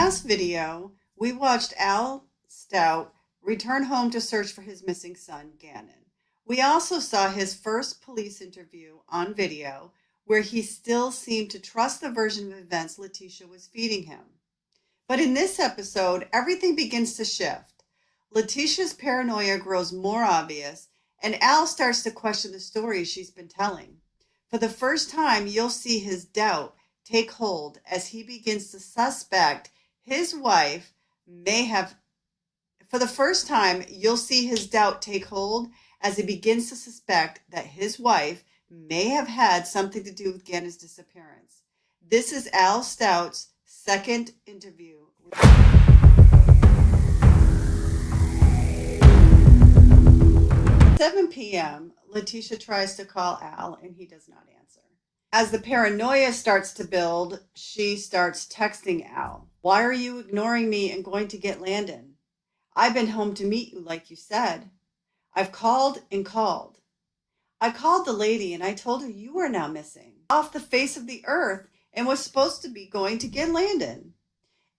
last video, we watched Al Stauch return home to search for his missing son, Gannon. We also saw his first police interview on video, where he still seemed to trust the version of events Leticia was feeding him. But in this episode, everything begins to shift. Leticia's paranoia grows more obvious, and Al starts to question the stories she's been telling. For the first time, you'll see his doubt take hold as he begins to suspect his wife may have. For the first time, you'll see his doubt take hold as he begins to suspect that his wife may have had something to do with Gannon's disappearance. This is Al Stauch's second interview. 7 p.m., Leticia tries to call Al, and he does not answer. As the paranoia starts to build, she starts texting Al. Why are you ignoring me and going to get Landon? I've been home to meet you like you said. I've called and called. I called the lady and I told her you were now missing off the face of the earth and was supposed to be going to get Landon.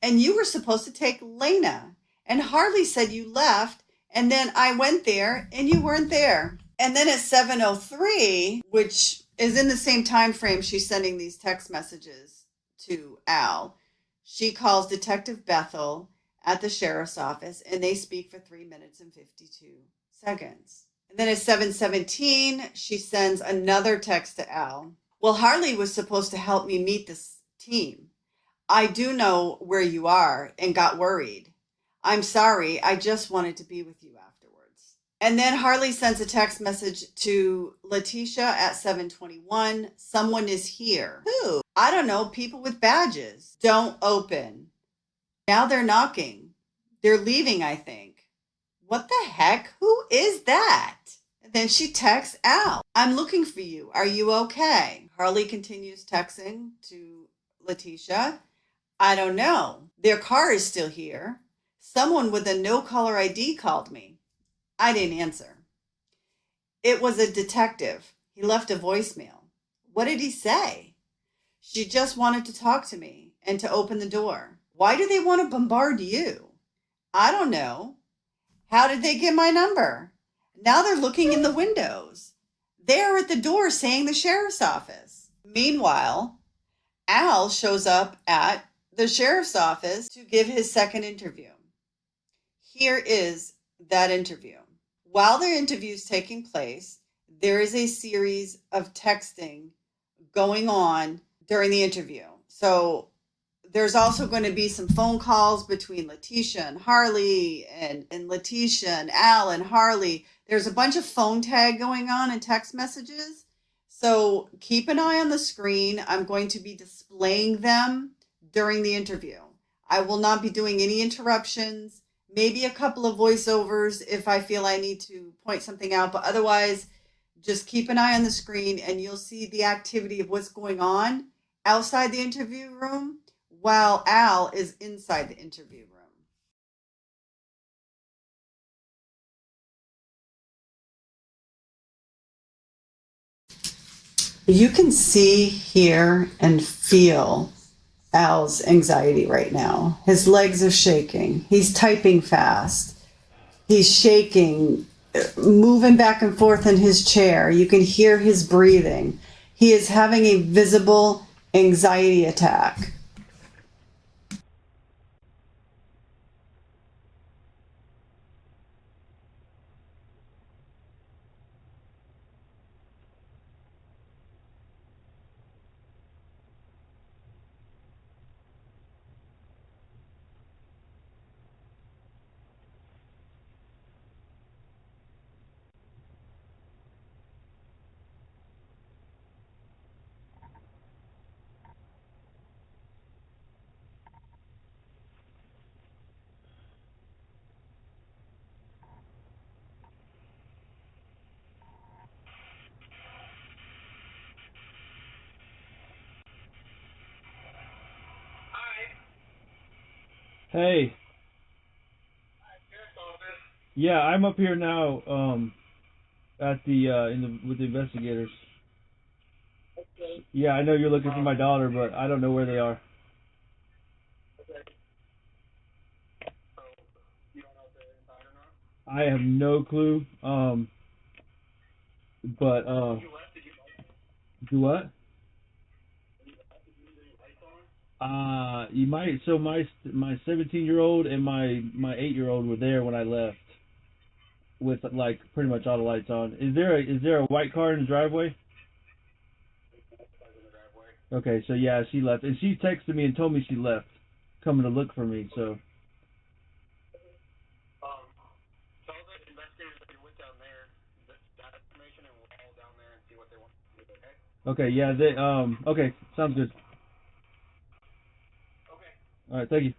And you were supposed to take Lena. And Harley said you left, and then I went there and you weren't there. And then at 7:03, which is in the same time frame she's sending these text messages to Al, she calls Detective Bethel at the sheriff's office, and they speak for 3 minutes and 52 seconds. And then at 7:17, she sends another text to Al. Well, Harley was supposed to help me meet this team. I do know where you are and got worried. I'm sorry. I just wanted to be with you afterwards. And then Harley sends a text message to Letecia at 7:21. Someone is here. Who? I don't know. People with badges. Don't open. Now they're knocking. They're leaving, I think. What the heck? Who is that? And then she texts Al. I'm looking for you. Are you okay? Harley continues texting to Leticia. I don't know. Their car is still here. Someone with a no caller ID called me. I didn't answer. It was a detective. He left a voicemail. What did he say? She just wanted to talk to me and to open the door. Why do they want to bombard you? I don't know. How did they get my number? Now they're looking in the windows. They're at the door saying the sheriff's office. Meanwhile, Al shows up at the sheriff's office to give his second interview. Here is that interview. While their interview is taking place, there is a series of texting going on during the interview. So there's also going to be some phone calls between Leticia and Harley and Leticia and Al and Harley. There's a bunch of phone tag going on and text messages. So keep an eye on the screen. I'm going to be displaying them during the interview. I will not be doing any interruptions, maybe a couple of voiceovers if I feel I need to point something out, but otherwise just keep an eye on the screen and you'll see the activity of what's going on outside the interview room while Al is inside the interview room. You can see, hear, and feel Al's anxiety right now. His legs are shaking. He's typing fast. He's shaking, moving back and forth in his chair. You can hear his breathing. He is having a visible anxiety attack. Hey. Yeah, I'm up here now. At the with the investigators. Yeah, I know you're looking for my daughter, but I don't know where they are. I have no clue. But do what? You might. So my 17-year-old and my 8-year-old were there when I left, with like pretty much all the lights on. Is there a white car in the driveway? Okay, so yeah, she left, and she texted me and told me she left, coming to look for me. So okay, yeah, they okay, sounds good. All right, thank you.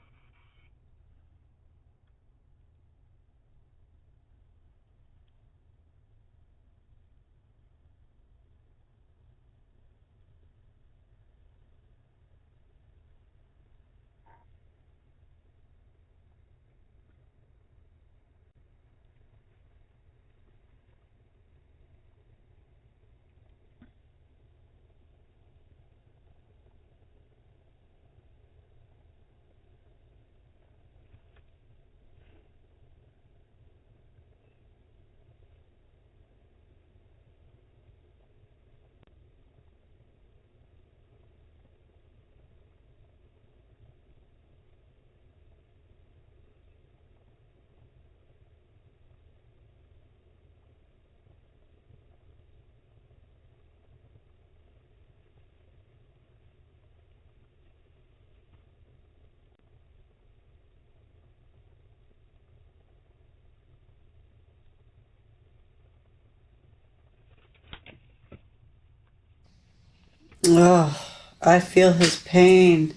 Oh, I feel his pain.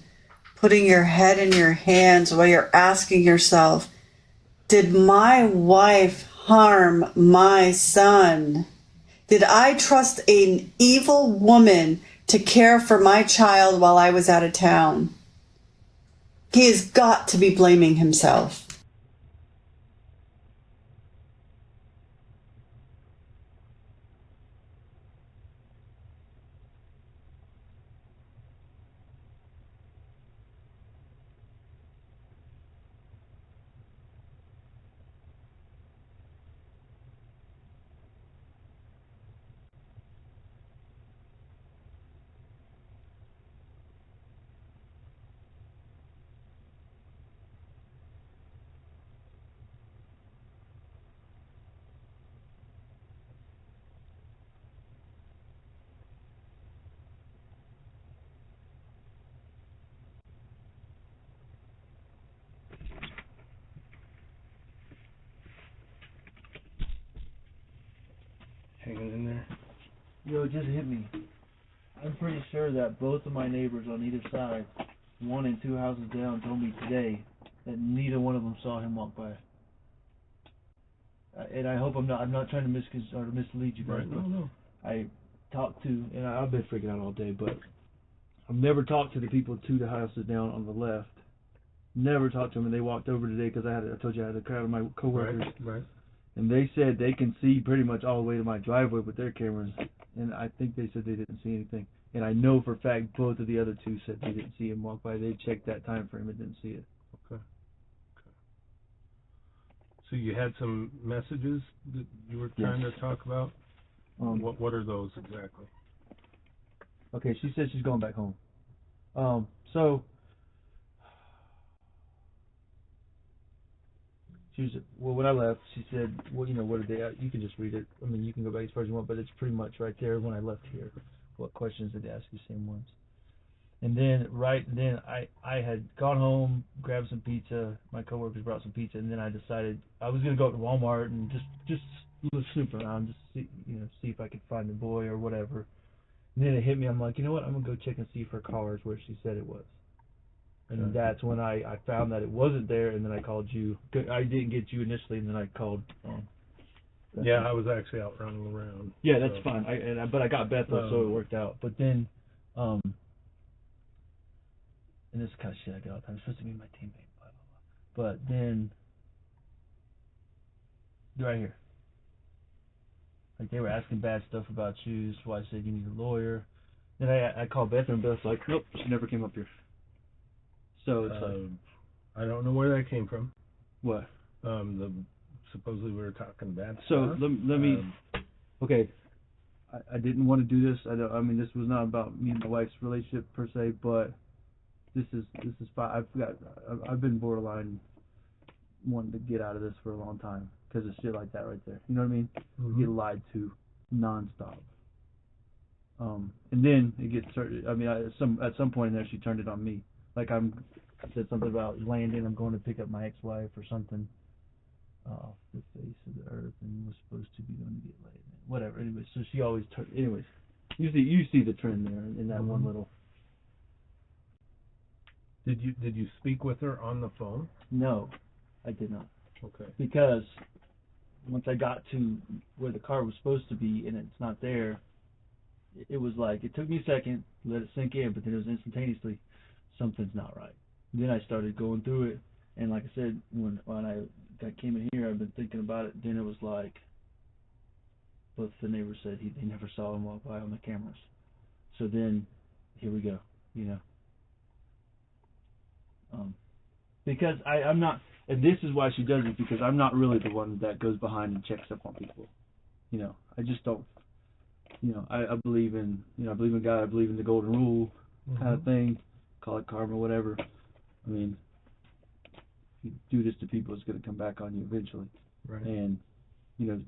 Putting your head in your hands while you're asking yourself, did my wife harm my son? Did I trust an evil woman to care for my child while I was out of town? He has got to be blaming himself. Hanging in there. Yo, it just hit me. I'm pretty sure that both of my neighbors on either side, one and two houses down, told me today that neither one of them saw him walk by. And I hope I'm not trying to mislead you guys, Right. but No. I talked to, and I've been freaking out all day, but I've never talked to the people to the houses down on the left. Never talked to them, and they walked over today because I told you I had a crowd of my coworkers, Right. and they said they can see pretty much all the way to my driveway with their cameras, and I think they said they didn't see anything. And I know for a fact both of the other two said they didn't see him walk by. They checked that time frame and didn't see it. Okay. So you had some messages that you were trying Yes. to talk about. What are those exactly? Okay, she said she's going back home. So when I left, she said, well, what did they? You can just read it. I mean, you can go back as far as you want, but it's pretty much right there when I left here. What questions did they ask you? Same ones. And then I had gone home, grabbed some pizza. My coworkers brought some pizza, and then I decided I was gonna go to Walmart and just snoop around, just see if I could find the boy or whatever. And then it hit me. I'm like, you know what? I'm gonna go check and see if her car is where she said it was. And that's when I found that it wasn't there, and then I called you. I didn't get you initially, and then I called. Yeah, I was actually out running around. Yeah, that's fine. But I got Bethel, so it worked out. But then, and this is kind of shit I get all the time. I'm supposed to be my teammate, blah blah blah. But then, right here, like they were asking bad stuff about you. So I said you need a lawyer. Then I called Beth, and Beth's like, nope, she never came up here. So it's like, I don't know where that came from. what? The supposedly we were talking bad So stuff. let me. Okay, I didn't want to do this. I mean, this was not about me and my wife's relationship per se, but this is fine. I've been borderline wanting to get out of this for a long time because of shit like that right there. You know what I mean? Mhm. You get lied to nonstop. And then it gets started. I mean, at some point in there, she turned it on me. Like I said something about Landon. I'm going to pick up my ex-wife or something off the face of the earth, and was supposed to be going to get laid. Whatever. Anyway, so she always turned. Anyways, you see the trend there in that one little. Did you speak with her on the phone? No, I did not. Okay. Because once I got to where the car was supposed to be and it's not there, it was like, it took me a second, let it sink in, but then it was instantaneously, something's not right. Then I started going through it, and like I said, when I came in here, I've been thinking about it, then it was like, both the neighbors said they never saw him walk by on the cameras. So then, here we go, you know. Because I'm not, and this is why she does it, because I'm not really the one that goes behind and checks up on people. You know, I just don't, you know, I believe in, you know, I believe in God, I believe in the golden rule kind of thing, call it karma, whatever. I mean, if you do this to people, it's going to come back on you eventually. Right. And, you know,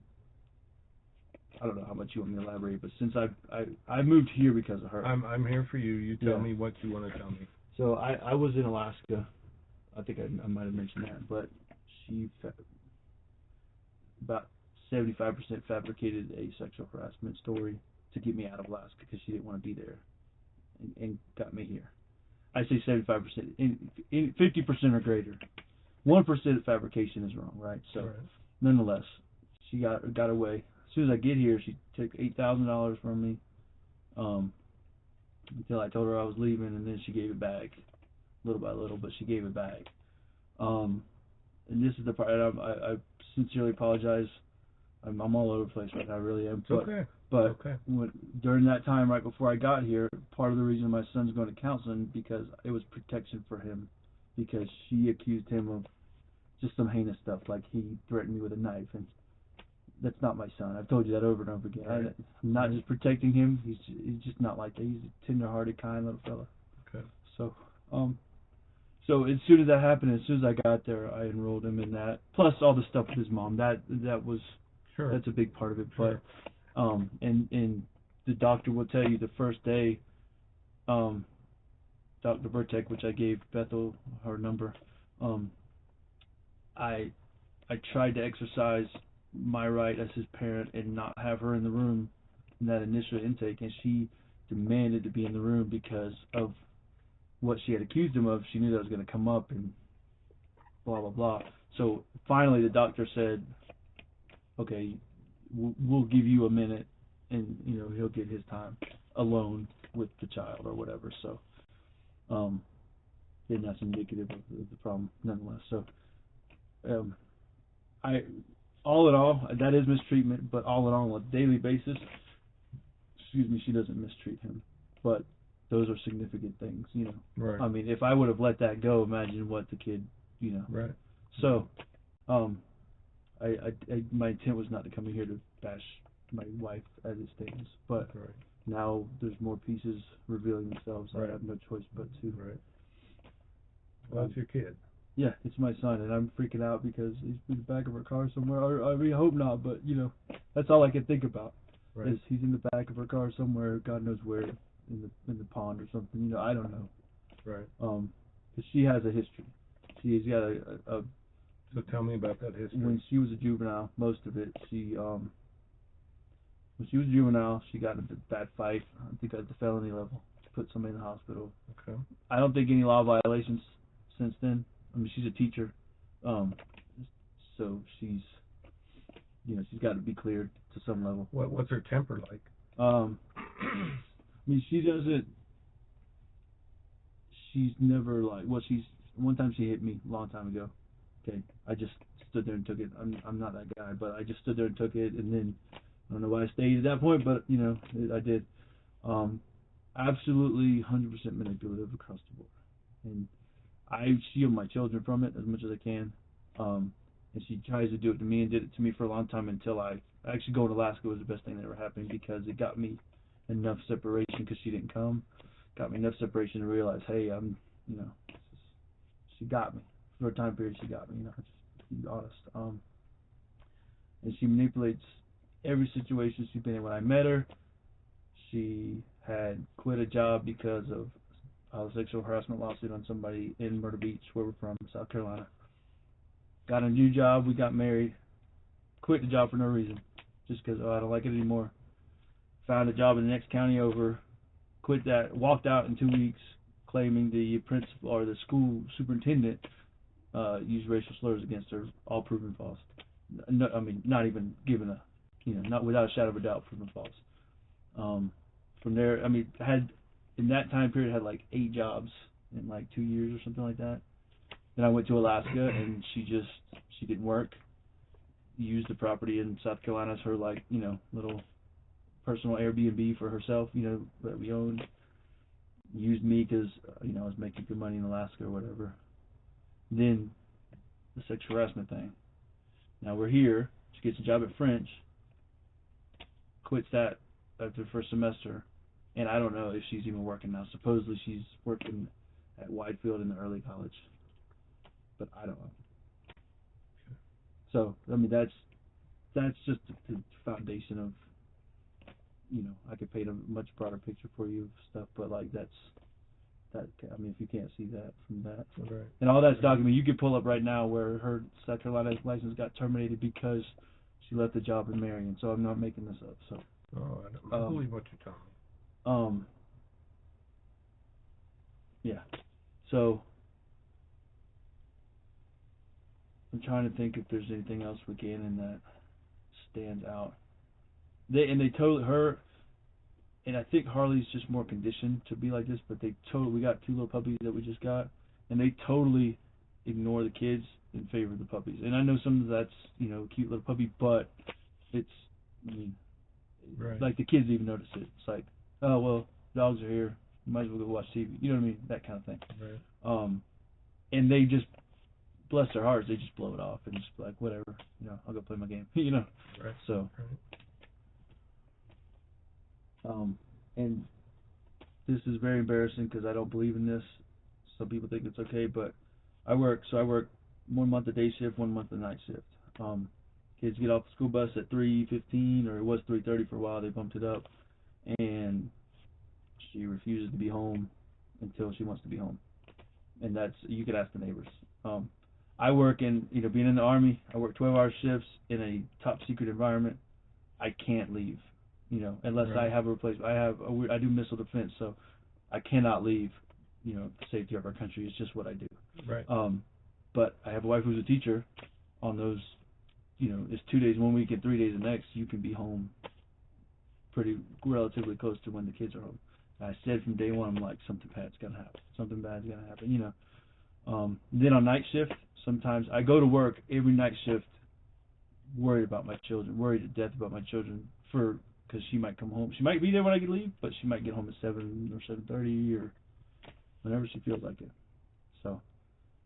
I don't know how much you want me to elaborate, but since I moved here because of her. I'm here for you. You tell me what you want to tell me. So I was in Alaska. I think I might have mentioned that, but she about 75% fabricated a sexual harassment story to get me out of Alaska because she didn't want to be there, and got me here. I say 75%, 50% or greater. 1% fabrication is wrong, right? So, nonetheless, she got away. As soon as I get here, she took $8,000 from me, until I told her I was leaving, and then she gave it back, little by little, but she gave it back. And this is the part I sincerely apologize. I'm all over the place right now, I really am. But during that time, right before I got here, part of the reason my son's going to counseling because it was protection for him, because she accused him of just some heinous stuff, like he threatened me with a knife, and that's not my son. I've told you that over and over again. I'm not just protecting him. He's just not like that. He's a tender-hearted, kind little fella. Okay. So as soon as that happened, as soon as I got there, I enrolled him in that. Plus all the stuff with his mom. That was that's a big part of it. Sure. But and the doctor will tell you the first day, Dr. Pretext, which I gave Bethel her number, I tried to exercise my right as his parent and not have her in the room in that initial intake, and she demanded to be in the room because of what she had accused him of. She knew that was going to come up and blah blah blah. So finally the doctor said, okay, we'll give you a minute, and you know he'll get his time alone with the child or whatever. So and that's indicative of the problem nonetheless. So all in all, that is mistreatment, but all in all, on a daily basis, she doesn't mistreat him. But those are significant things, you know. Right. I mean, if I would have let that go, imagine what the kid, you know. Right. So, my intent was not to come in here to bash my wife as it stands, but now there's more pieces revealing themselves. I have no choice but to. Right. Well, that's your kid. Yeah, it's my son, and I'm freaking out because he's in the back of our car somewhere. Or, I mean, I hope not, but you know, that's all I can think about. Right. Is he's in the back of our car somewhere, God knows where, in the pond or something. You know, I don't know. Right. Because she has a history. She's got a. So tell me about that history. When she was a juvenile, most of it, when she was a juvenile, she got into a bad fight. I think at the felony level, put somebody in the hospital. Okay. I don't think any law violations since then. I mean, she's a teacher, so she's got to be cleared to some level. What's her temper like? I mean, she doesn't. She's never like. Well, one time she hit me a long time ago. Okay, I just stood there and took it. I'm not that guy, but I just stood there and took it, and then I don't know why I stayed at that point, but you know, I did. Absolutely 100% manipulative across the board, and I shield my children from it as much as I can. and she tries to do it to me and did it to me for a long time until actually going to Alaska was the best thing that ever happened because it got me enough separation because she didn't come, got me enough separation to realize, hey, she got me for a time period. She got me, just to be honest. And she manipulates every situation she's been in. When I met her, she had quit a job because of a sexual harassment lawsuit on somebody in Myrtle Beach, where we're from, South Carolina. Got a new job, we got married, quit the job for no reason, just because, I don't like it anymore. Found a job in the next county over, quit that, walked out in 2 weeks, claiming the principal or the school superintendent used racial slurs against her, all proven false. No, not even given a, not without a shadow of a doubt, proven false. From there, had in that time period had like 8 jobs in like 2 years or something like that. Then I went to Alaska and she didn't work. Used the property in South Carolina as her little personal Airbnb for herself, that we owned. Used me because I was making good money in Alaska or whatever. Then the sexual harassment thing. Now we're here. She gets a job at French. Quits that after the first semester, and I don't know if she's even working now. Supposedly she's working at Whitefield in the early college, but I don't know. So that's just the foundation of, I could paint a much broader picture for you of stuff, but if you can't see that from that, Right. And all that's documented. You could pull up right now where her South Carolina license got terminated because she left the job in Marion. So I'm not making this up. So. Oh, I believe what you're telling me. Yeah. So I'm trying to think if there's anything else with Gannon that stands out. They told her, and I think Harley's just more conditioned to be like this, but we got 2 little puppies that we just got, and they totally ignore the kids in favor of the puppies. And I know some of that's, cute little puppy, but it's, Right. like the kids even notice it. It's like, oh, well, dogs are here, you might as well go watch TV. You know what I mean? That kind of thing. Right. And they just, bless their hearts, they just blow it off and just be like, whatever, I'll go play my game, Right. So. Right. And this is very embarrassing because I don't believe in this. Some people think it's okay, but I work 1 month a day shift, 1 month a night shift. Kids get off the school bus at 3:15, or it was 3:30 for a while. They bumped it up, and she refuses to be home until she wants to be home. And you could ask the neighbors. I work in, being in the Army, I work 12-hour shifts in a top secret environment. I can't leave. Unless Right. I have a replacement. I do missile defense, so I cannot leave, the safety of our country. It's just what I do. Right. But I have a wife who's a teacher. On those, it's 2 days 1 week and 3 days the next, you can be home pretty relatively close to when the kids are home. And I said from day one, I'm like, something bad's gonna happen. Something bad's gonna happen, Then on night shift, sometimes I go to work every night shift worried about my children, worried to death about my children because she might come home. She might be there when I get leave, but she might get home at 7 or 7:30 or whenever she feels like it. So,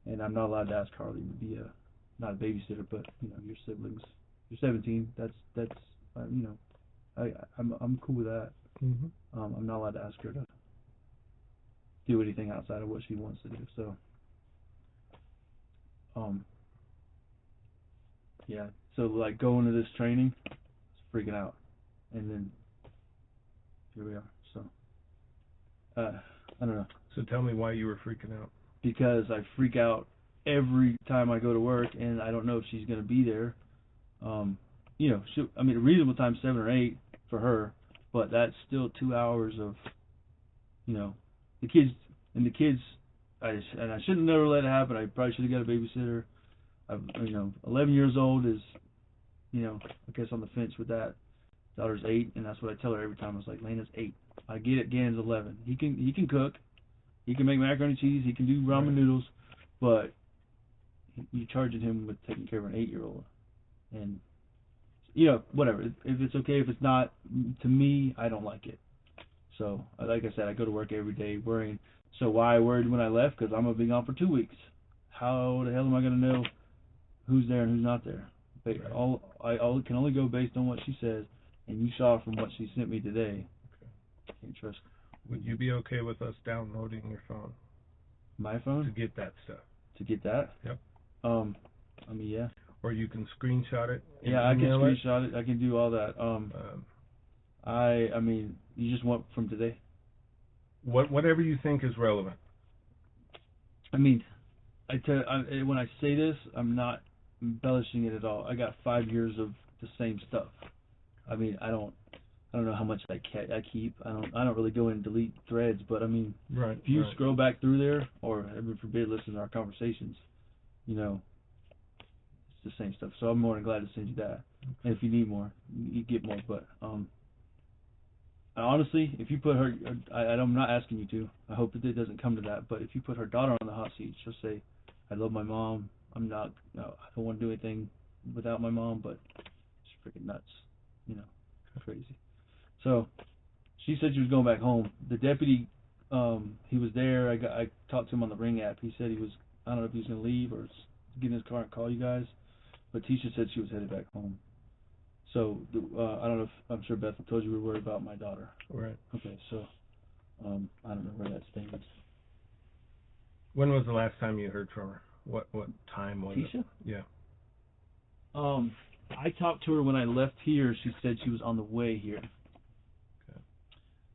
and I'm not allowed to ask Harley to be not a babysitter, but your siblings. You're 17. That's I'm cool with that. Mm-hmm. I'm not allowed to ask her to do anything outside of what she wants to do. So, yeah. So like going to this training, it's freaking out. And then here we are. So I don't know. So tell me why you were freaking out. Because I freak out every time I go to work, and I don't know if she's going to be there. A reasonable time 7 or 8 for her, but that's still 2 hours of, the kids. I shouldn't never let it happen. I probably should have got a babysitter. 11 years old is, I guess on the fence with that. Daughter's 8, and that's what I tell her every time. I was like, Lena's 8. I get it. Gannon's 11. He can cook. He can make macaroni and cheese. He can do ramen noodles, but you're charging him with taking care of an 8-year-old, and whatever. If it's okay, if it's not, to me, I don't like it. So, like I said, I go to work every day worrying. So why I worried when I left? Because I'm gonna be gone for 2 weeks. How the hell am I gonna know who's there and who's not there. But Right. I can only go based on what she says, and you saw from what she sent me today. Okay. Can't trust Would you be okay with us downloading your phone my to phone get that stuff? to get that. Yep. I mean, yeah. Or you can screenshot it and Yeah, I can email it. screenshot it. I can do all that. I mean, you just want from today. Whatever you think is relevant. I mean, when I say this, I'm not embellishing it at all. I got 5 years of the same stuff. I mean, I don't know how much I keep. I don't really go in and delete threads, but I mean, Right. if you right. scroll back through there, or heaven forbid, listen to our conversations, you know, it's the same stuff. So I'm more than glad to send you that. And if you need more, you get more. But honestly, if you put her, I'm not asking you to. I hope that it doesn't come to that. But if you put her daughter on the hot seat, she'll say, "I love my mom. I don't want to do anything without my mom." But she's freaking nuts, you know, crazy. So she said she was going back home. The deputy, he was there. I talked to him on the Ring app. He said he was, I don't know if he was going to leave or get in his car and call you guys. But Tisha said she was headed back home. So I don't know if, I'm sure Beth told you we were worried about my daughter. Right. Okay, so I don't know where that stands. When was the last time you heard from her? What time was Tisha? it? Yeah. I talked to her when I left here. She said she was on the way here. Okay.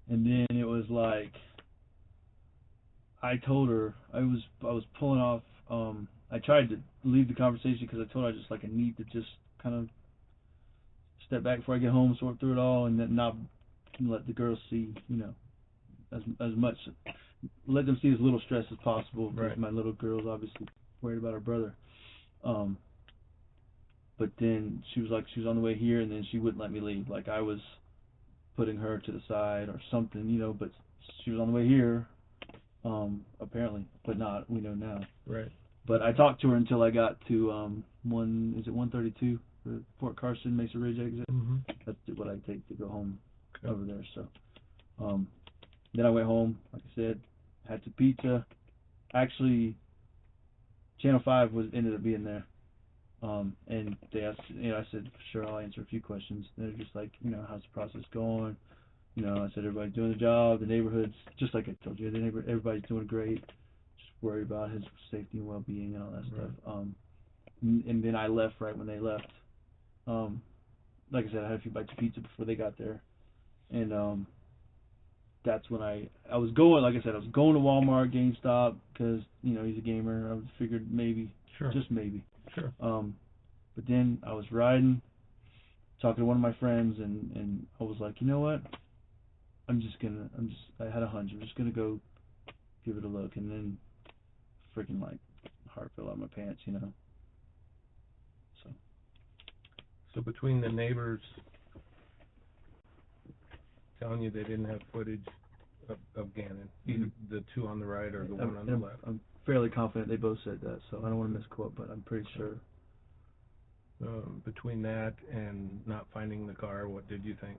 And then it was like, I told her I was pulling off. I tried to leave the conversation because I told her I need to just kind of step back before I get home, sort through it all, and then not let the girls see, you know, as much, let them see as little stress as possible. Because Right. my little girl's obviously worried about her brother. But then she was on the way here, and then she wouldn't let me leave. Like I was putting her to the side or something, you know. But she was on the way here, apparently, but not. We know now. Right. But I talked to her until I got to 132, the Fort Carson Mesa Ridge exit. Mm-hmm. That's what I take to go home Okay. over there. So then I went home, like I said, had some pizza. Actually, Channel 5 ended up being there. And they asked, you know, I said, sure, I'll answer a few questions. They're just like, you know, how's the process going? You know, I said, everybody's doing the job, the neighborhood's, just like I told you, everybody's doing great. Just worried about his safety and well-being and all that Right. stuff. And then I left right when they left. Like I said, I had a few bites of pizza before they got there. And that's when I was going, like I said, I was going to Walmart, GameStop, because, you know, he's a gamer. I figured maybe, Sure. just maybe. Sure. But then I was riding, talking to one of my friends, and I was like, you know what? I had a hunch. I'm just gonna go give it a look, and then freaking like heart fell out of my pants, you know. So between the neighbors telling you they didn't have footage of Gannon, either the two on the right or the one on the left. I'm fairly confident they both said that, so I don't want to misquote, but I'm pretty sure. Between that and not finding the car, what did you think?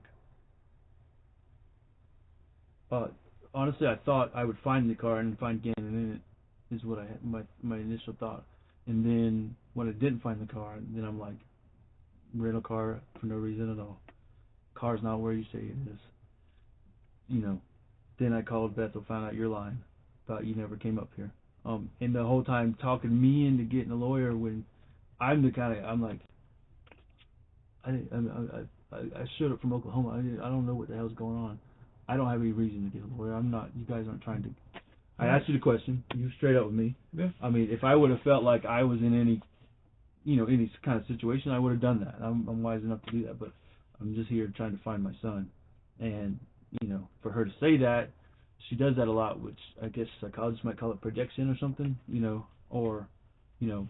Honestly, I thought I would find the car and find Gannon in it, is what I had, my initial thought. And then when I didn't find the car, then I'm like, rental car for no reason at all. Car's not where you say it is. You know. Then I called Bethel, found out you're lying about you never came up here. And the whole time talking me into getting a lawyer when I'm like, I showed up from Oklahoma. I don't know what the hell's going on. I don't have any reason to get a lawyer. I'm not. You guys aren't trying to. I asked you the question. You were straight up with me. Yeah. I mean, if I would have felt like I was in any kind of situation, I would have done that. I'm wise enough to do that. But I'm just here trying to find my son. And you know, for her to say that, she does that a lot, which I guess psychologists might call it projection or something. You know, or you know,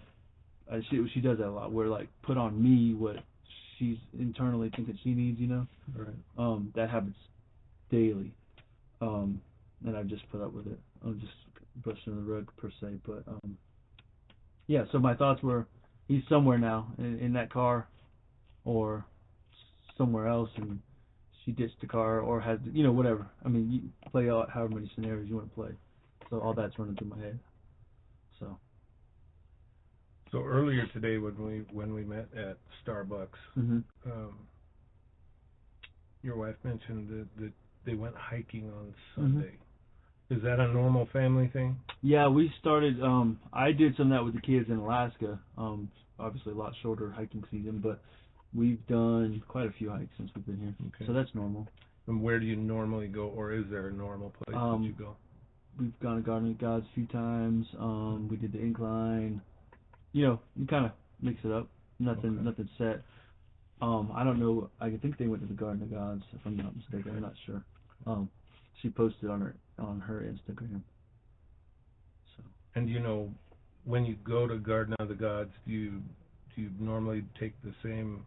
she does that a lot. Where like put on me what she's internally thinking she needs. You know. Right. That happens daily, and I've just put up with it. I'm just brushing the rug per se, but yeah. So my thoughts were, he's somewhere now in that car, or somewhere else, and she ditched the car, or has, you know, whatever. I mean, you play out however many scenarios you want to play. So all that's running through my head. So So earlier today when we met at Starbucks, Mm-hmm. Your wife mentioned that they went hiking on Mm-hmm. Sunday. Is that a normal family thing? Yeah, we started. I did some of that with the kids in Alaska. Obviously a lot shorter hiking season, but we've done quite a few hikes since we've been here. Okay. So that's normal. And where do you normally go, or is there a normal place that you go? We've gone to Garden of Gods a few times. We did the incline. You know, you kind of mix it up. Nothing set. I don't know. I think they went to the Garden of Gods, if I'm not mistaken. I'm not sure. She posted on her Instagram. So. And you know, when you go to Garden of the Gods, do you normally take the same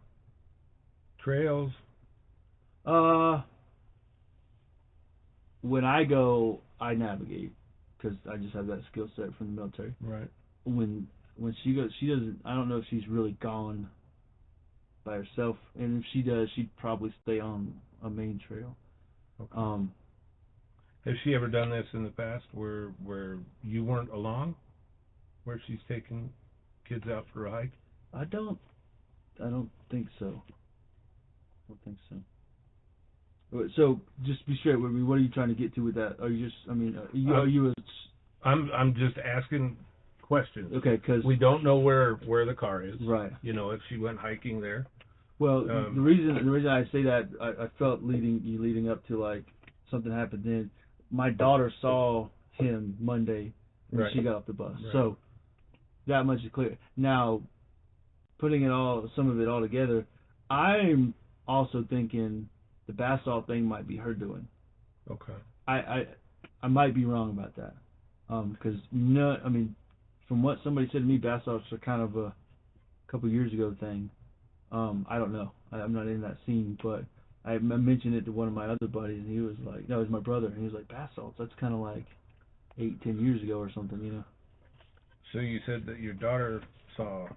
trails? When I go, I navigate because I just have that skill set from the military. Right. When she goes, she doesn't. I don't know if she's really gone by herself, and if she does, she'd probably stay on a main trail. Okay. Has she ever done this in the past, where you weren't along, where she's taken kids out for a hike? I don't think so. So just be straight with me. What are you trying to get to with that? Are you just? I mean, are you? I'm just asking questions. Okay, because we don't know where the car is. Right. You know, if she went hiking there. Well, the reason I say that, I felt leading up to like something happened then. My daughter saw him Monday when she got off the bus, so that much is clear. Now, putting some of it all together, I'm also thinking the basalt thing might be her doing. Okay. I might be wrong about that, because from what somebody said to me, basalts are kind of a couple years ago thing. I don't know. I'm not in that scene, but I mentioned it to one of my other buddies, and he was like, no, it was my brother, and he was like, basalts, that's kind of like 8-10 years ago or something, you know. So you said that your daughter saw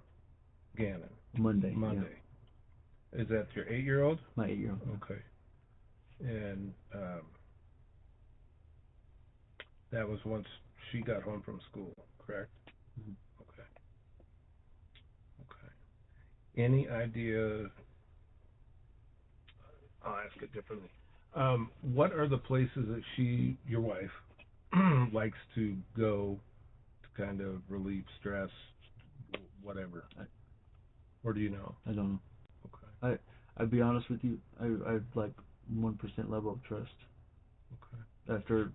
Gannon. Monday. Yeah. Is that your 8-year-old? My 8-year-old. Okay. And that was once she got home from school, correct? Mm-hmm. Okay. Any idea? I'll ask it differently. What are the places that your wife, likes to go to kind of relieve stress, whatever? Or do you know? I don't know. Okay. I'd be honest with you. I've like 1% level of trust. Okay. After,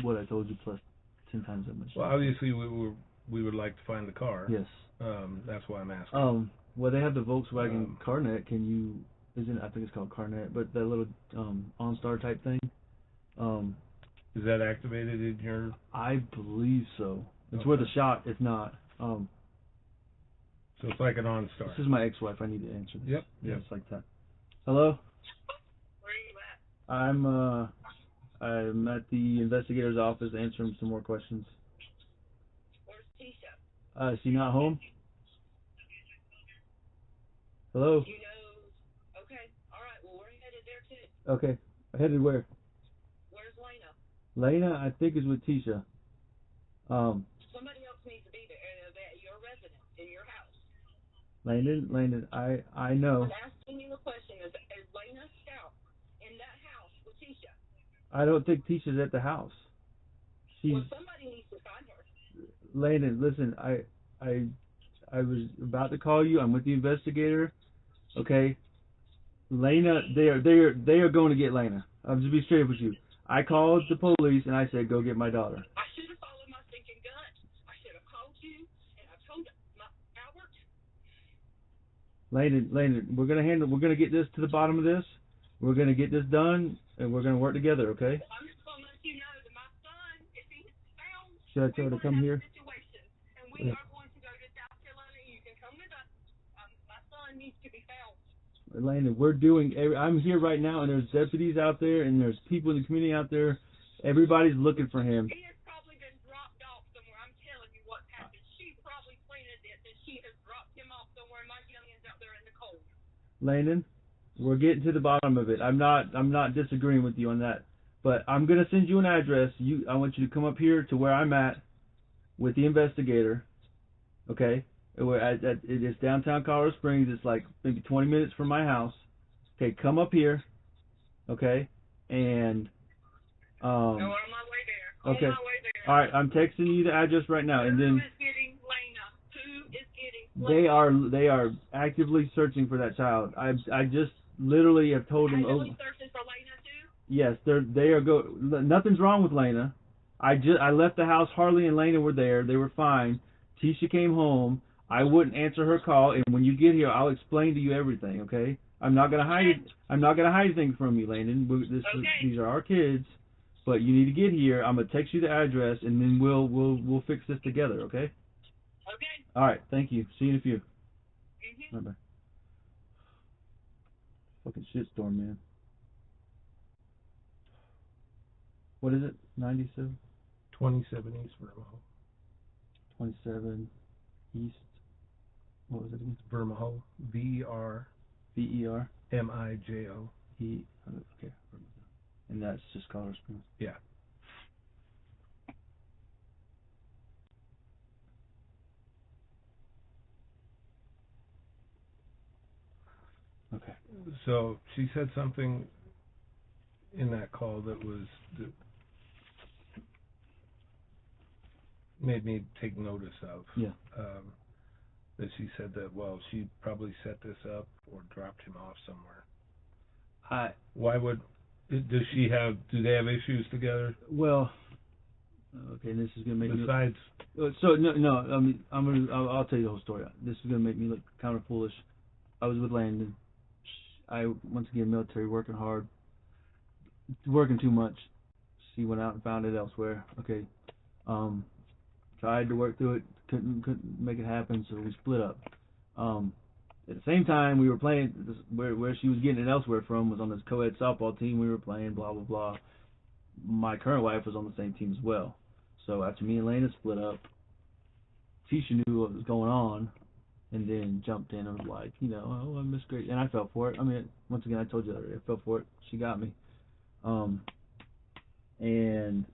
what I told you plus 10 times that much. Well, obviously we would like to find the car. Yes. That's why I'm asking. Well, they have the Volkswagen Carnet. I think it's called Carnet, but that little OnStar type thing. Is that activated in your? I believe so. It's worth a shot, if not. So it's like an OnStar. This is my ex-wife. I need to answer this. Yep. Yeah, it's like that. Hello? Where are you at? I'm at the investigator's office answering some more questions. Where's Tisha? Is she not home? Hello? Okay, alright, well we're headed there too. Okay. Headed where? Where's Lena? Lena, I think, is with Tisha. Somebody else needs to be there, at your residence, in your house. Landon, I know. I'm asking you a question. Is Lena Stauch in that house with Tisha? I don't think Tisha's at the house. Well, somebody needs to find her. Landon, listen, I was about to call you. I'm with the investigator. Okay. Lena, they are going to get Lena. I'll just be straight with you. I called the police and I said, go get my daughter. I should have followed my thinking gut. I should have called you and I told Albert. Landon, we're gonna get this to the bottom of this. We're gonna get this done and we're gonna work together, okay? Well, I'm just gonna let you know that my son, if he is found, Should I tell her to come here? Situation, and we are going to go to South Carolina. You can come with us. My son needs to be found. Landon, I'm here right now, and there's deputies out there, and there's people in the community out there. Everybody's looking for him. He has probably been dropped off somewhere. I'm telling you what's happened. She probably planted it, and she has dropped him off somewhere. My youngins out there in the cold. Landon, we're getting to the bottom of it. I'm not disagreeing with you on that, but I'm gonna send you an address. I want you to come up here to where I'm at with the investigator, Okay, it is downtown Colorado Springs. It's like maybe 20 minutes from my house. Okay, come up here. Okay, and No, on my way there. okay. On my way there. All right, I'm texting you the address right now, and Who then is getting Lena? Who is getting Lena? they are actively searching for that child. I just literally have told them. Actively searching for Lena too? Yes, they are nothing's wrong with Lena. I left the house. Harley and Lena were there. They were fine. Tisha came home. I wouldn't answer her call, and when you get here, I'll explain to you everything. Okay? I'm not gonna hide it. I'm not gonna hide anything from you, Landon. These are our kids, but you need to get here. I'm gonna text you the address, and then we'll fix this together. Okay? Okay. All right. Thank you. See you in a few. Mm-hmm. Bye bye. Fucking shitstorm, man. What is it? 97? 27 East Vermaho. 27 East. What was it again? Vermaho. VER. VER. MIJO. Okay. And that's just Colorado Springs. Yeah. Okay. So she said something in that call that made me take notice of. Yeah. That she said that, well, she probably set this up or dropped him off somewhere. Why would? Do they have issues together? Well, okay, this is gonna make Besides, so no. I mean, I'll tell you the whole story. This is gonna make me look kind of foolish. I was with Landon. I once again military, working hard, working too much. She went out and found it elsewhere. Okay, tried to work through it, couldn't make it happen, so we split up. At the same time, we were playing where she was getting it elsewhere from was on this co-ed softball team we were playing. Blah blah blah. My current wife was on the same team as well. So after me and Lena split up, Tisha knew what was going on, and then jumped in and was like, oh, I miss Grace, and I fell for it. I mean, once again, I told you that already. I fell for it. She got me. And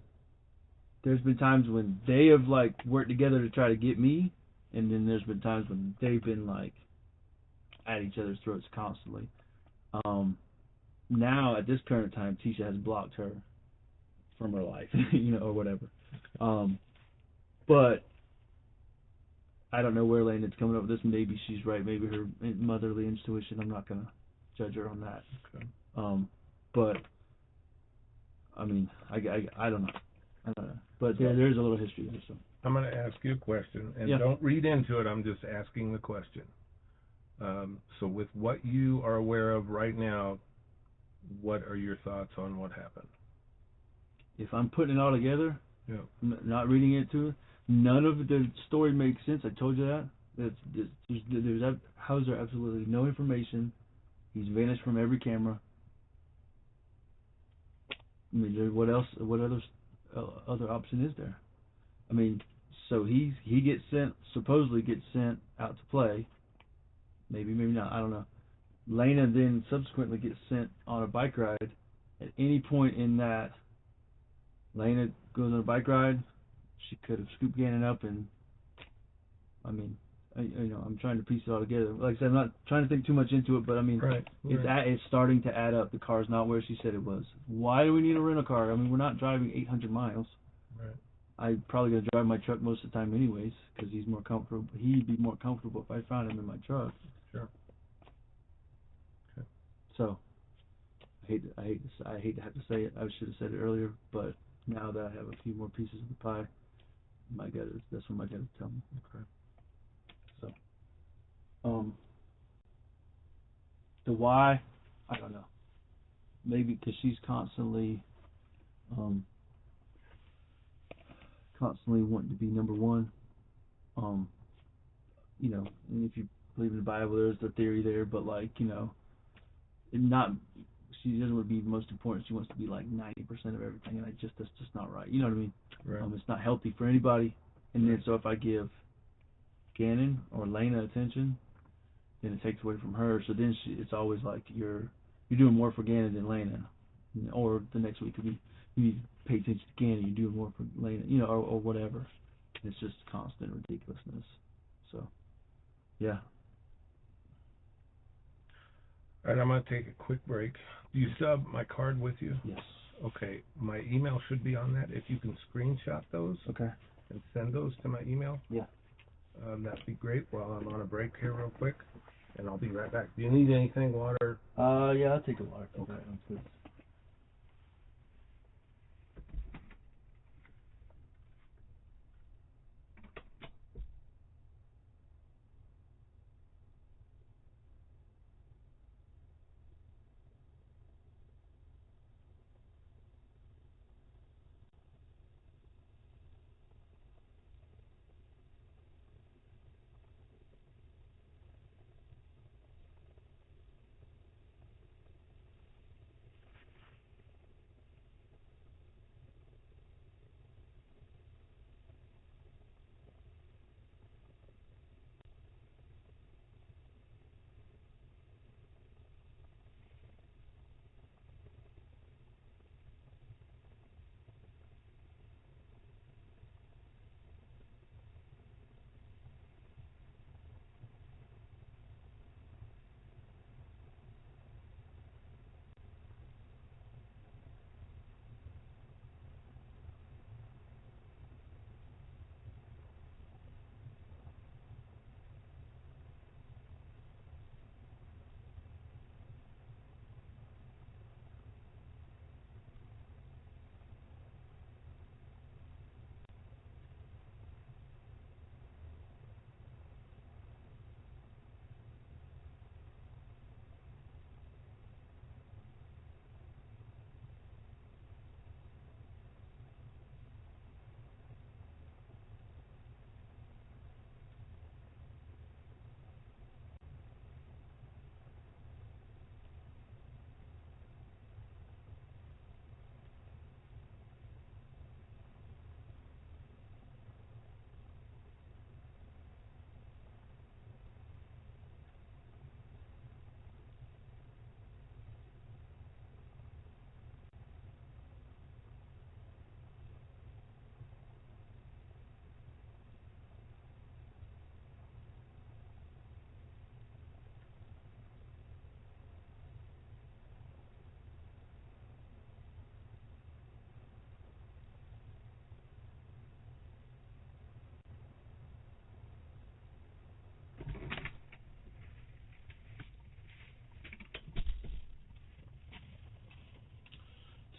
there's been times when they have like worked together to try to get me, and then there's been times when they've been like at each other's throats constantly. Now at this current time, Tisha has blocked her from her life, or whatever. But I don't know where Landon's coming up with this. Maybe she's right. Maybe her motherly intuition. I'm not gonna judge her on that. okay. But I mean, I don't know. I don't know. But there's a little history there. So I'm going to ask you a question, and Yeah. don't read into it. I'm just asking the question. So with what you are aware of right now, what are your thoughts on what happened? if I'm putting it all together, Yeah. not reading it to her, none of the story makes sense. I told you that. How is there absolutely no information? He's vanished from every camera. I mean, what else? What other option is there? I mean, so he gets supposedly gets sent out to play. Maybe not. I don't know. Lena then subsequently gets sent on a bike ride. At any point in that, Lena goes on a bike ride. She could have scooped Gannon up, and I mean, I'm trying to piece it all together. Like I said, I'm not trying to think too much into it, but I mean, Right. It's starting to add up. The car's not where she said it was. Why do we need a rental car? I mean, we're not driving 800 miles. Right. I'm probably gonna drive my truck most of the time, anyways, because he's more comfortable. He'd be more comfortable if I found him in my truck. Sure. Okay. So, I hate to have to say it. I should have said it earlier, but now that I have a few more pieces of the pie, that's what my gut is telling me. Okay. So, the why, I don't know. Maybe because she's constantly wanting to be number one. And if you believe in the Bible, there's the theory there, but she doesn't want to be most important. She wants to be like 90% of everything, and that's just not right. You know what I mean? Right. It's not healthy for anybody. And then so if I give Gannon or Lena attention, then it takes away from her. So then it's always like you're doing more for Gannon than Lena, or the next week you need to pay attention to Gannon, you're doing more for Lena, or whatever. It's just constant ridiculousness. So, yeah. All right, I'm going to take a quick break. Do you still have my card with you? Yes. Okay, my email should be on that. If you can screenshot those Okay. and send those to my email, Yeah. that'd be great while I'm on a break here real quick, and I'll be right back. Do you need anything, water? Yeah, I'll take a water. Okay. Good.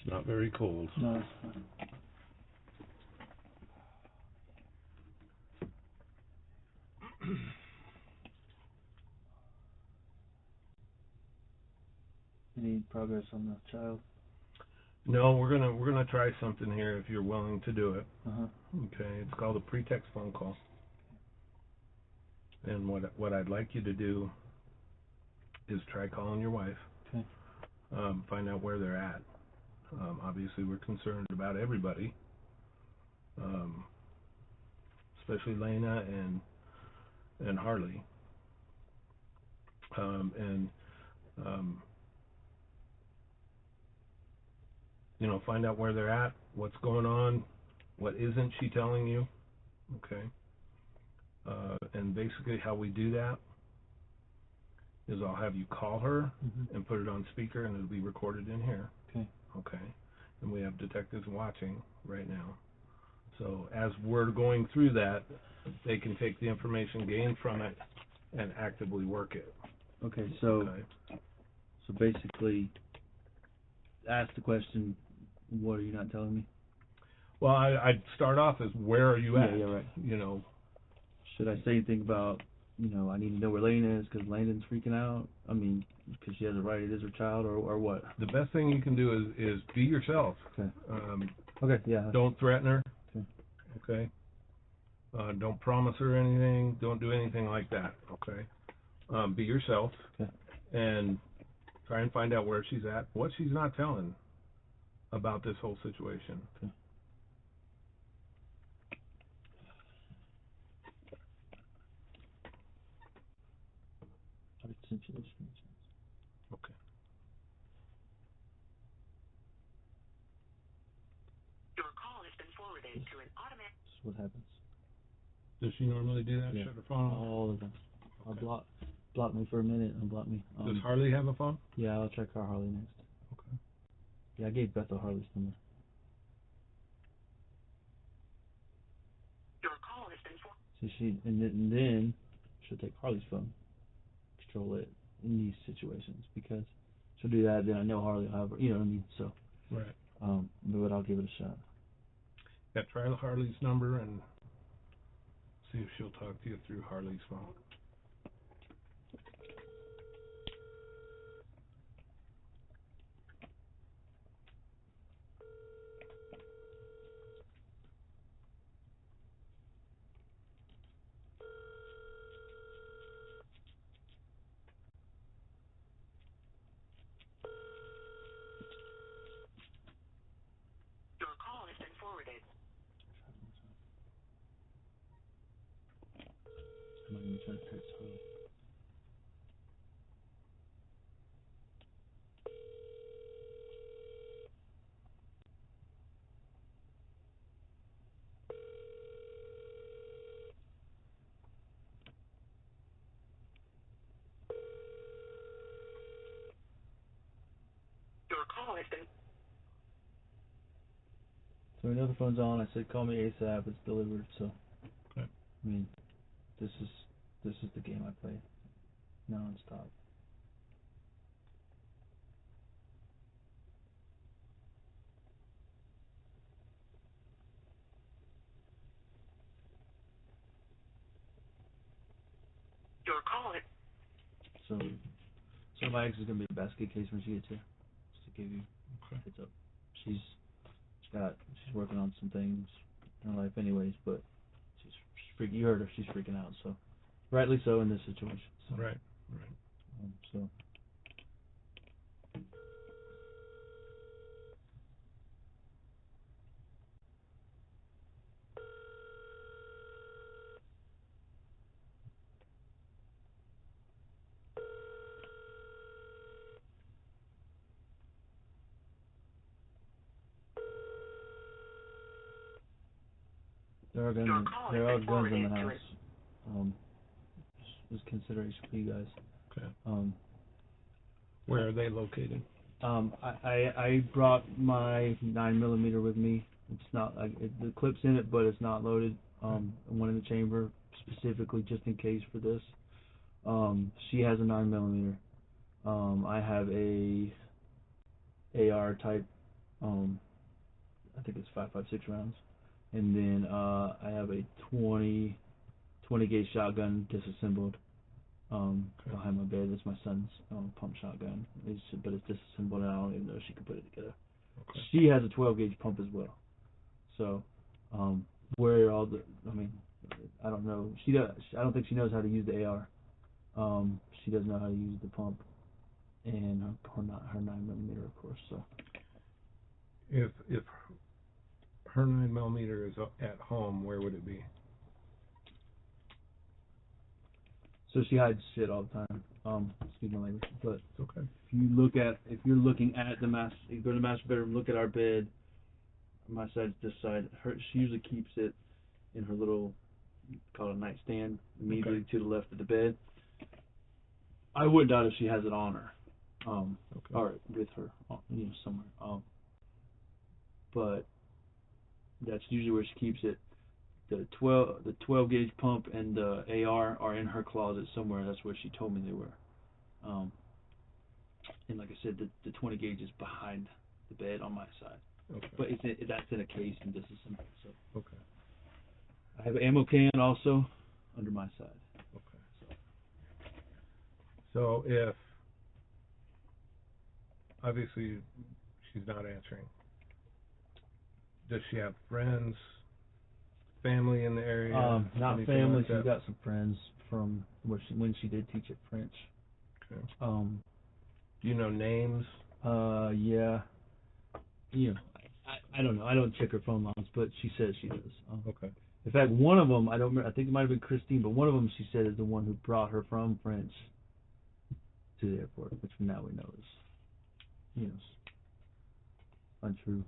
It's not very cold. No, it's fine. Any progress on the child? No, we're gonna try something here if you're willing to do it. Uh-huh. Okay, it's called a pretext phone call. And what I'd like you to do is try calling your wife. Okay. Find out where they're at. Obviously, we're concerned about everybody, especially Lena and Harley. And find out where they're at, what's going on, what isn't she telling you. Okay. And basically, how we do that is I'll have you call her and put it on speaker, and it'll be recorded in here. Okay. Okay. And we have detectives watching right now. So as we're going through that, they can take the information gained from it and actively work it. Okay, so Okay. so basically, ask the question, what are you not telling me? Well, I'd start off as, where are you at? Yeah, right. Should I say anything about, I need to know where Lena is because Landon's freaking out? I mean, because she has a right, it is her child, or what? The best thing you can do is be yourself. Okay. Okay, yeah. Don't threaten her. Okay. Okay. Don't promise her anything. Don't do anything like that. Okay. Be yourself. Okay. And try and find out where she's at, what she's not telling about this whole situation. Okay. Okay. Your call has been forwarded to an automatic. What happens? Does she normally do that? Yeah. Shut her phone off? All the time. Okay. I'll block me for a minute and block me. Does Harley have a phone? Yeah, I'll check our Harley next. Okay. Yeah, I gave Bethel Harley's number. Your call has been for. So and then she'll take Harley's phone, control it in these situations because she'll do that. Then I know Harley will have her, you know what I mean. So, Right. but I'll give it a shot. Yeah, try Harley's number and see if she'll talk to you through Harley's phone. Your call has been forwarded. I'm not even trying to text Harley. Your call has been. So another phone's on. I said call me ASAP. It's delivered. So, Okay. I mean, this is the game I play nonstop. Your call is. So my ex is gonna be a basket case when she gets here. Just to give you Okay. a heads up. She's working on some things in her life anyways, but she's freaking. You heard her. She's freaking out. So, rightly so in this situation. So, Right. Right. So. There are guns in the house. Just consideration for you guys. Okay. Where are they located? I brought my 9mm with me. It's not the clip's in it, but it's not loaded. One in the chamber specifically just in case for this. She has a 9mm. I have a AR type. I think it's 5.56 rounds, and then I have a 20 gauge shotgun disassembled. Behind my bed. It's my son's pump shotgun. But it's disassembled and I don't even know if she can put it together. Okay. She has a 12 gauge pump as well. So, where all the, I mean, I don't know. I don't think she knows how to use the AR. She doesn't know how to use the pump and her 9mm, of course. So, If her 9mm is at home, where would it be? so she hides shit all the time. Excuse my language, but It's okay. if you're looking at the master, you go to the master bedroom, look at our bed. My side's this side. She usually keeps it in her little, call it a nightstand, immediately to the left of the bed. I wouldn't doubt if she has it on her, or with her, somewhere. But that's usually where she keeps it. The 12 gauge pump and the AR are in her closet somewhere. That's where she told me they were. And like I said, the 20 gauge is behind the bed on my side. Okay. But that's in a case and disassembled. So Okay. I have an ammo can also under my side. Okay. So if obviously she's not answering, does she have friends, family in the area? Not anything family. like She's that? got some friends from when she did teach at French. Okay. Do you know names? Yeah. I don't know. I don't check her phone lines, but she says she does. Okay. In fact, one of them, I don't remember, I think it might have been Christine, but one of them she said is the one who brought her from French to the airport, which now we know is, untrue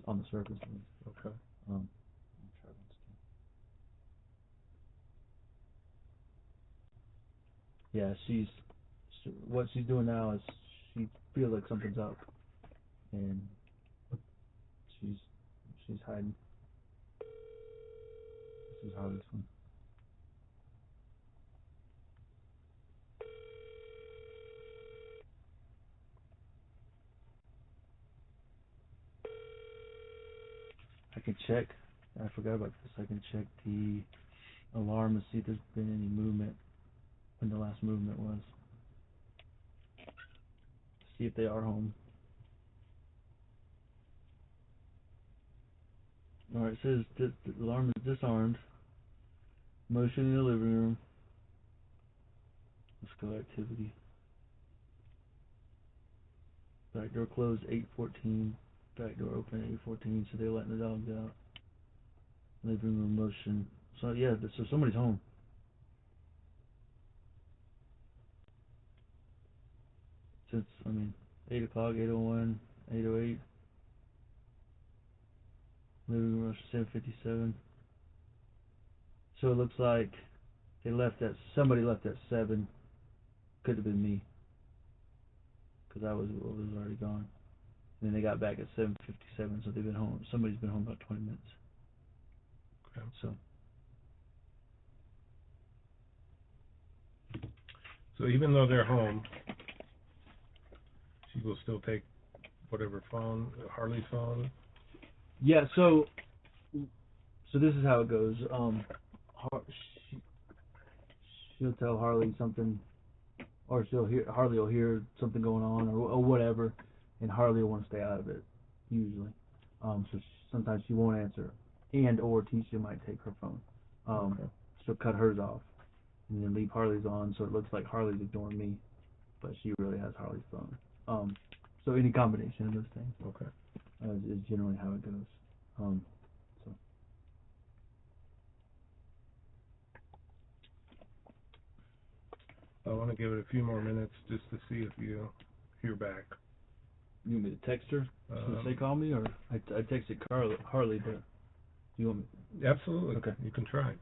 on the surface. Okay. yeah, what she's doing now is she feels like something's up, and she's hiding. This is Harley's one. I can check. I forgot about this. I can check the alarm to see if there's been any movement when the last movement was. See if they are home. Alright, it says the alarm is disarmed. Motion in the living room. Let's go activity. Back door closed 8:14. Back door open at 8:14. So they're letting the dogs out. Living room motion. So yeah, so somebody's home. Since 8 o'clock, 8:01, 8:08. Living room motion 7:57. So it looks like somebody left at 7. Could have been me, because I was already gone. And then they got back at 7:57, so they've been home. Somebody's been home about 20 minutes. Okay. So even though they're home, she will still take whatever phone, Harley's phone. Yeah. So this is how it goes. She'll tell Harley something, or Harley will hear something going on, or whatever, and Harley will want to stay out of it usually. So sometimes she won't answer, or Leticia might take her phone. Okay. She'll cut hers off and then leave Harley's on, so it looks like Harley's ignoring me, but she really has Harley's phone. So any combination of those things. Okay. Is generally how it goes. So. I want to give it a few more minutes just to see if you hear back. You want me to text her? Since they call me, or I texted Harley, but you want me? Absolutely. Okay. You can try.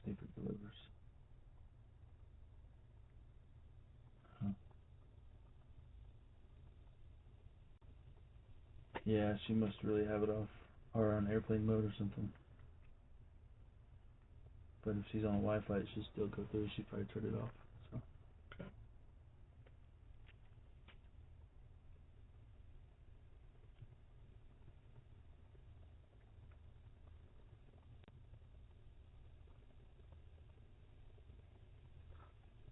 See if it delivers. Yeah, she must really have it off, or on airplane mode or something. But if she's on Wi-Fi, it should still go through. She probably turned it off. So. Okay.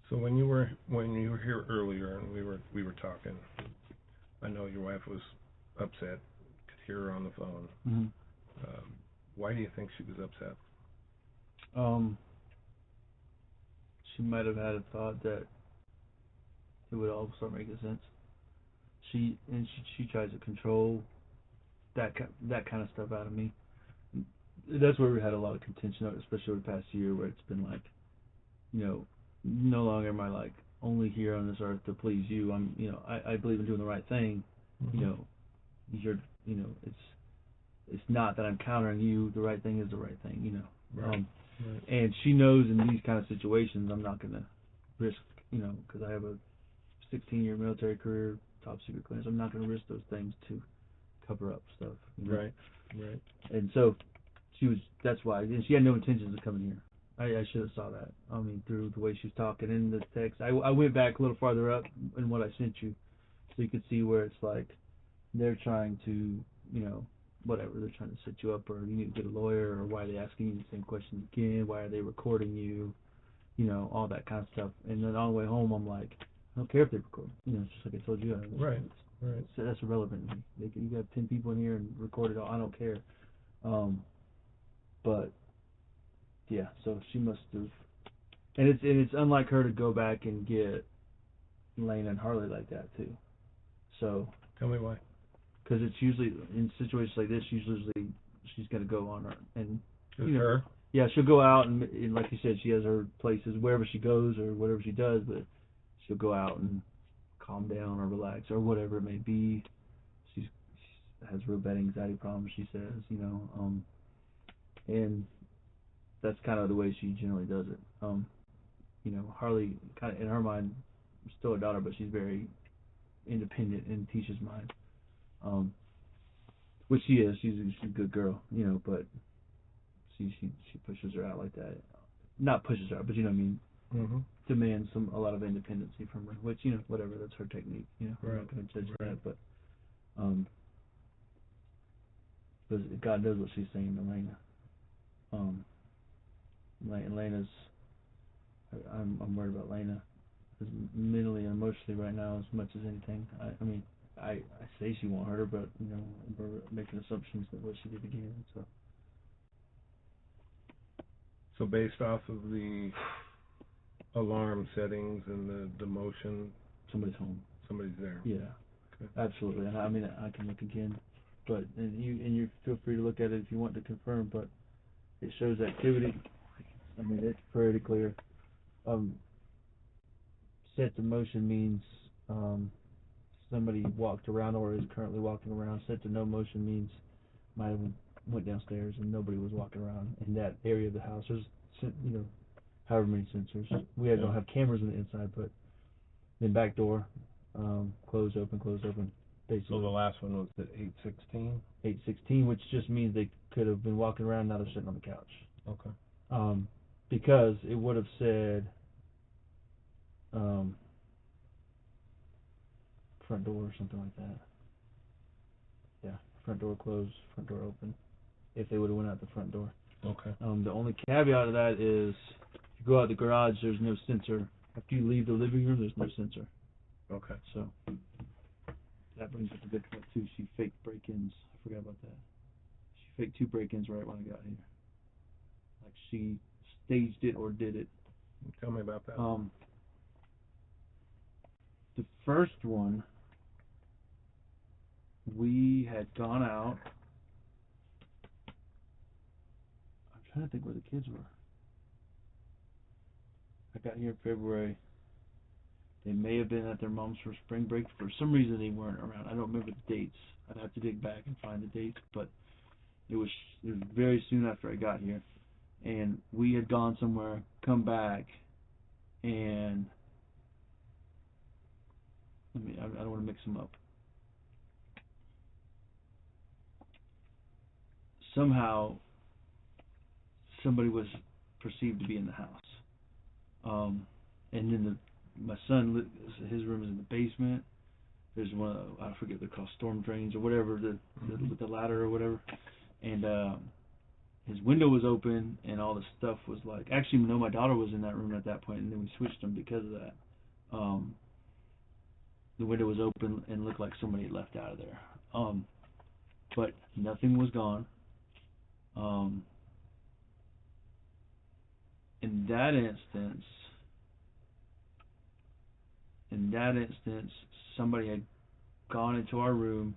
So when you were here earlier and we were talking, I know your wife was upset. Could hear her on the phone. Mm-hmm. Why do you think she was upset? She might have had a thought that it would all start making sense. She tries to control that kind of stuff out of me. That's where we had a lot of contention, especially over the past year, where it's been like, no longer am I like only here on this earth to please you. I believe in doing the right thing. Mm-hmm. It's not that I'm countering you. The right thing is the right thing. Right. Right. And she knows in these kind of situations I'm not gonna risk, because I have a 16-year military career, top secret clearance. I'm not gonna risk those things to cover up stuff. Right. Right. And so that's why. And she had no intentions of coming here. I should have saw that. Through the way she was talking in the text. I went back a little farther up in what I sent you, so you could see where it's like they're trying to, whatever, they're trying to set you up, or you need to get a lawyer, or why are they asking you the same questions again? Why are they recording you? All that kind of stuff. And then on the way home, I'm like, I don't care if they record. Just like I told you. Right. Right. So that's irrelevant to me. You got 10 people in here and record it all. I don't care. But yeah, so she must have, and it's unlike her to go back and get Lane and Harley like that too. So Tell me why. because it's usually in situations like this, usually she's gonna go on her and Her? Yeah, she'll go out and like you said, she has her places wherever she goes or whatever she does, but she'll go out and calm down or relax or whatever it may be. She's has real bad anxiety problems. She says, and that's kind of the way she generally does it. Harley, kind of in her mind, still a daughter, but she's very independent in Tisha's mind. Which she is. She's a good girl, but she pushes her out like that. Not pushes her out, but you know what I mean. Mm-hmm. Demands a lot of independency from her, which whatever, that's her technique. I'm Right. not going to judge Right. that, but God knows what she's saying to Lena. Lena's. I'm worried about Lena, mentally and emotionally right now as much as anything. I say she won't hurt her, but we're making assumptions that what she did again. So based off of the alarm settings and the motion, Somebody's home. somebody's there. Yeah, Okay. absolutely. And I can look again, but you feel free to look at it if you want to confirm. But it shows activity. It's pretty clear. Set to motion means somebody walked around or is currently walking around. Set to no motion means might have went downstairs and nobody was walking around in that area of the house. There's however many sensors. We don't have cameras on the inside, but then back door, close open. Basically. So the last one was at 8:16. 8:16, which just means they could have been walking around. Now they're sitting on the couch. Okay. Because it would have said front door or something like that. Yeah, front door closed, front door open. If they would have went out the front door. Okay. The only caveat of that is if you go out the garage, there's no sensor. After you leave the living room, there's no sensor. Okay. So that brings up a good point too. She faked break-ins. I forgot about that. She faked 2 break-ins right when I got here. Like she staged it or did it. Tell me about that. The first one, we had gone out. I'm trying to think where the kids were. I got here in February. They may have been at their mom's for spring break. For some reason, they weren't around. I don't remember the dates. I'd have to dig back and find the dates, but it was very soon after I got here. And we had gone somewhere, come back, and I don't want to mix them up. Somehow, somebody was perceived to be in the house. And then my son, his room is in the basement. There's one, I forget what they're called, storm drains or whatever, with the ladder or whatever. And his window was open, and all the stuff was like, actually, no, my daughter was in that room at that point, and then we switched them because of that. The window was open and looked like somebody had left out of there. But nothing was gone. In that instance, somebody had gone into our room,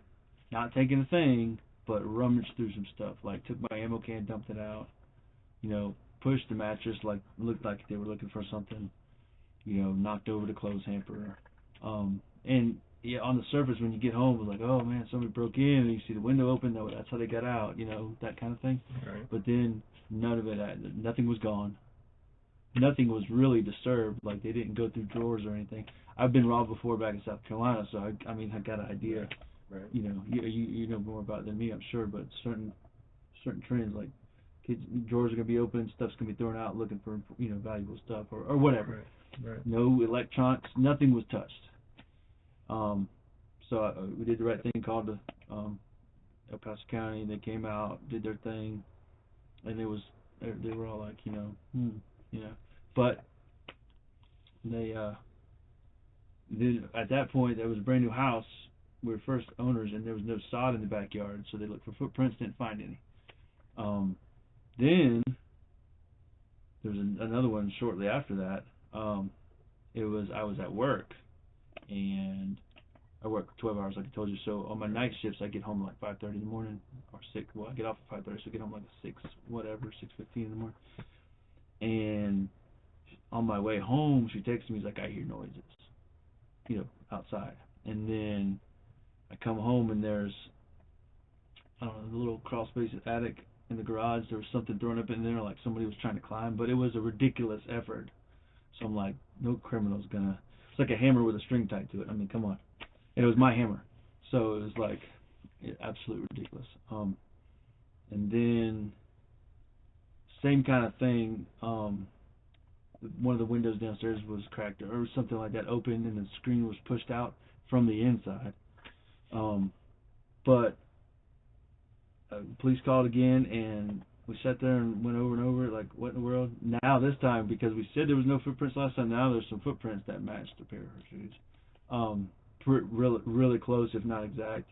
not taking a thing, but rummaged through some stuff. Like took my ammo can, dumped it out. Pushed the mattress, like looked like they were looking for something. Knocked over the clothes hamper. And yeah, on the surface when you get home, it was like, oh man, somebody broke in, and you see the window open. That's how they got out. That kind of thing. Right. But then none of it. Nothing was gone. Nothing was really disturbed. Like they didn't go through drawers or anything. I've been robbed before back in South Carolina, so I got an idea. Right. You know more about it than me, I'm sure. But certain trends, like kids drawers are gonna be open, stuff's gonna be thrown out, looking for valuable stuff or whatever. Right. No electronics, nothing was touched. So we did the right thing, called the El Paso County. They came out, did their thing, and they were all like, but they then at that point there was a brand new house. We were first owners, and there was no sod in the backyard, so they looked for footprints, didn't find any. Then there was another one shortly after that. I was at work, and I work 12 hours, like I told you. So on my night shifts, I get home like 5:30 in the morning, or 6. Well, I get off at 5:30, so I get home like 6:15 in the morning. And on my way home, she texted me, like, I hear noises, outside. And then I come home, and there's I don't know, the little crawl space attic in the garage. There was something thrown up in there, like somebody was trying to climb, but it was a ridiculous effort. So I'm like, no criminal's gonna. It's like a hammer with a string tied to it. I mean, come on. And it was my hammer, so it was like absolutely ridiculous. And then same kind of thing. One of the windows downstairs was cracked or something like that, open, and the screen was pushed out from the inside. But police called again, and we sat there and went over and over, like, what in the world? Now this time, because we said there was no footprints last time, now there's some footprints that matched a pair of her shoes. Really close, if not exact.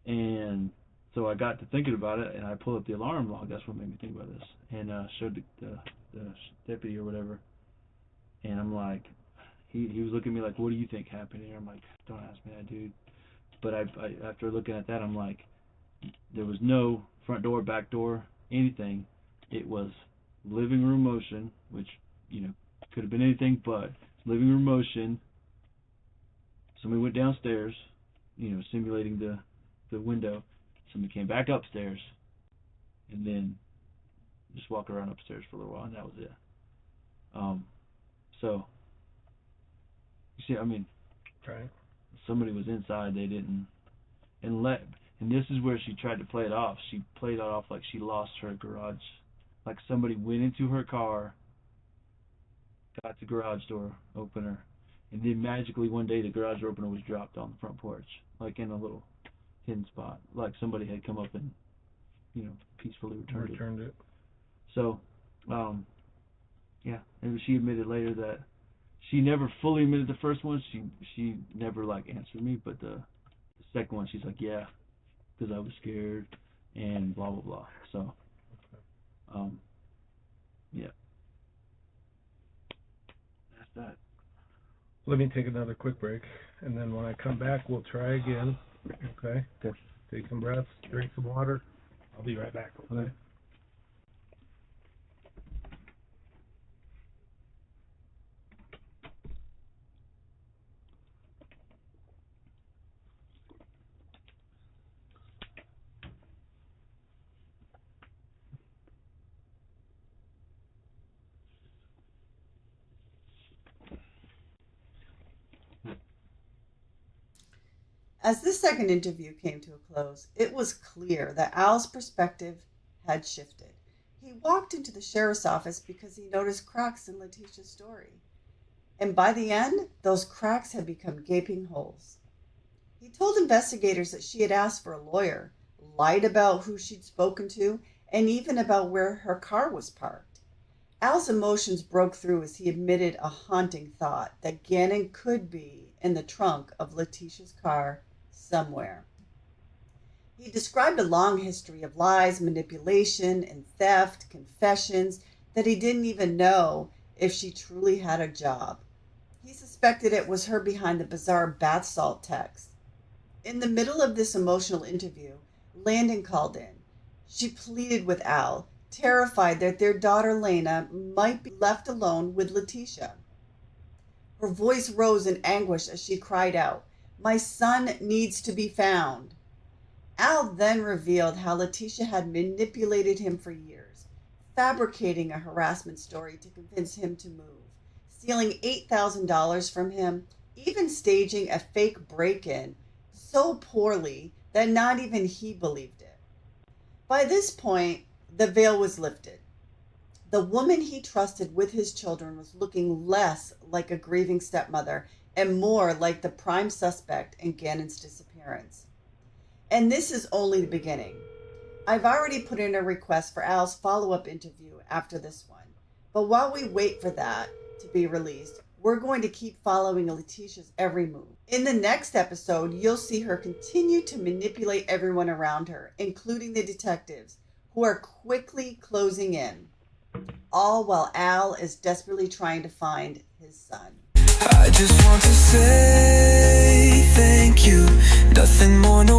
And so I got to thinking about it, and I pulled up the alarm log. That's what made me think about this, and showed the deputy or whatever. And I'm like, he was looking at me like, what do you think happened here? I'm like, don't ask me that, dude. But I after looking at that, I'm like, there was no front door, back door, anything. It was living room motion, which, you know, could have been anything but living room motion. Somebody went downstairs, you know, simulating the window. Somebody came back upstairs, and then just walked around upstairs for a little while, and that was it. So, you see, I mean, Right. somebody was inside, they didn't, and this is where she tried to play it off. She played it off like she lost her garage, like somebody went into her car, got the garage door opener, and then magically one day the garage door opener was dropped on the front porch, like in a little hidden spot, like somebody had come up and, you know, peacefully returned it. So, yeah, and she admitted later that she never fully admitted the first one. She never like answered me, but the second one, she's like, yeah, because I was scared and blah blah blah. So, yeah, that's that. Let me take another quick break, and then when I come back, we'll try again. Okay? Okay. Take some breaths, drink some water. I'll be right back. Okay. As this second interview came to a close, it was clear that Al's perspective had shifted. He walked into the sheriff's office because he noticed cracks in Leticia's story. And by the end, those cracks had become gaping holes. He told investigators that she had asked for a lawyer, lied about who she'd spoken to, and even about where her car was parked. Al's emotions broke through as he admitted a haunting thought that Gannon could be in the trunk of Leticia's car somewhere. He described a long history of lies, manipulation, and theft, confessions that he didn't even know if she truly had a job. He suspected it was her behind the bizarre bath salt text. In the middle of this emotional interview, Landon called in. She pleaded with Al, terrified that their daughter Lena might be left alone with Letecia. Her voice rose in anguish as she cried out, "My son needs to be found." Al then revealed how Letecia had manipulated him for years, fabricating a harassment story to convince him to move, stealing $8,000 from him, even staging a fake break-in so poorly that not even he believed it. By this point, the veil was lifted. The woman he trusted with his children was looking less like a grieving stepmother and more like the prime suspect in Gannon's disappearance. And this is only the beginning. I've already put in a request for Al's follow-up interview after this one. But while we wait for that to be released, we're going to keep following Leticia's every move. In the next episode, you'll see her continue to manipulate everyone around her, including the detectives, who are quickly closing in, all while Al is desperately trying to find his son. I just want to say thank you. Nothing more, no